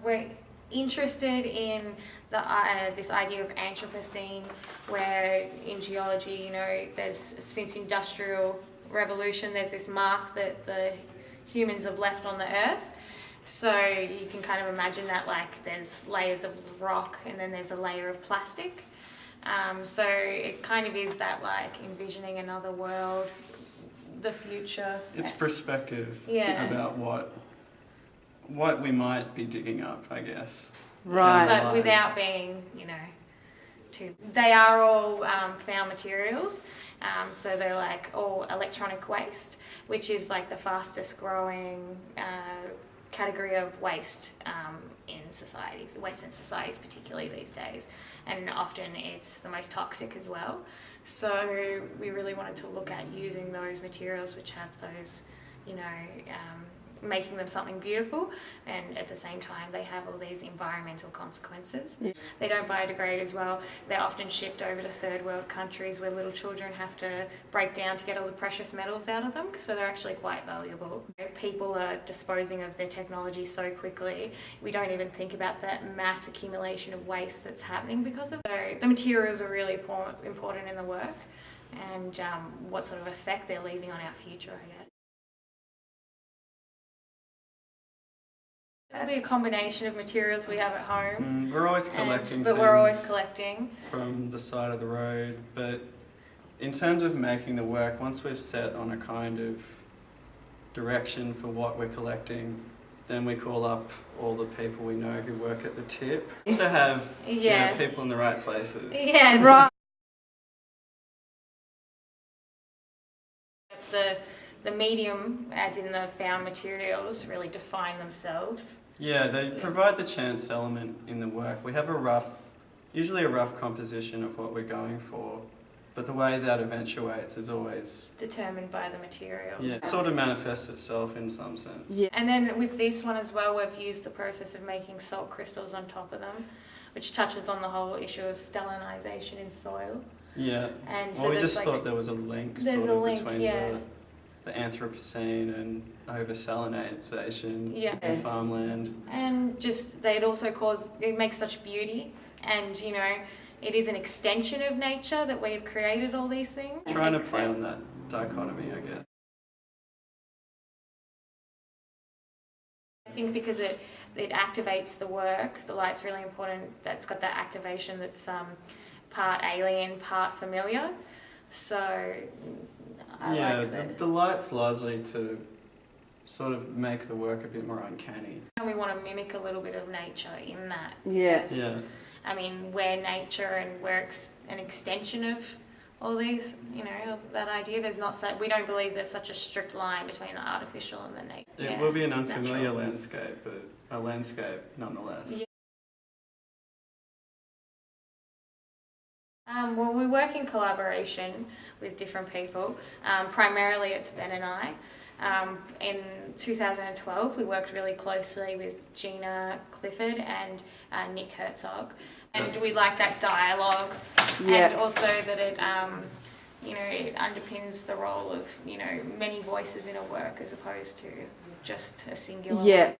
We're interested in the this idea of Anthropocene, where in geology, you know, there's since industrial revolution, there's this mark that the humans have left on the earth. So you can kind of imagine that like there's layers of rock and then there's a layer of plastic. So it kind of is that like envisioning another world, the future. It's perspective Yeah. about what we might be digging up, I guess. Right. But without being, you know, too. They are all found materials. So they're like all electronic waste, which is like the fastest growing category of waste in societies, Western societies particularly these days, and often it's the most toxic as well. So we really wanted to look at using those materials which have those, you know, making them something beautiful, and at the same time they have all these environmental consequences. Yeah. They don't biodegrade as well. They're often shipped over to third world countries where little children have to break down to get all the precious metals out of them, so they're actually quite valuable. People are disposing of their technology so quickly, we don't even think about that mass accumulation of waste that's happening because of it. So the materials are really important in the work, and what sort of effect they're leaving on our future, I guess. It'll be a combination of materials we have at home. We're always collecting but things we're always collecting from the side of the road. But in terms of making the work, once we've set on a kind of direction for what we're collecting, then we call up all the people we know who work at the tip to have people in the right places. Yeah, Right. The medium, as in the found materials, really define themselves. Yeah, they provide the chance element in the work. We have usually a rough composition of what we're going for, but the way that eventuates is always determined by the materials. Yeah, it sort of manifests itself in some sense. Yeah. And then with this one as well, we've used the process of making salt crystals on top of them, which touches on the whole issue of stalinisation in soil. Yeah. And so well, we just like, thought there was a link between the Anthropocene and over-salinisation in farmland. And just, they'd also cause, it makes such beauty, and you know, it is an extension of nature that we've created all these things. Trying to play on that dichotomy, I guess. I think because it activates the work, the light's really important, that's got that activation that's part alien, part familiar. So I like the light's largely to sort of make the work a bit more uncanny. And we want to mimic a little bit of nature in that. Yes. Yeah. I mean, we're nature and we're an extension of all these, you know, of that idea. There's not we don't believe there's such a strict line between the artificial and the nature. It will be an unfamiliar landscape, but a landscape nonetheless. Yeah. Well, we work in collaboration with different people. Primarily it's Ben and I. In 2012 we worked really closely with Gina Clifford and Nick Herzog. And we like that dialogue and also that it, you know, it underpins the role of, you know, many voices in a work as opposed to just a singular one.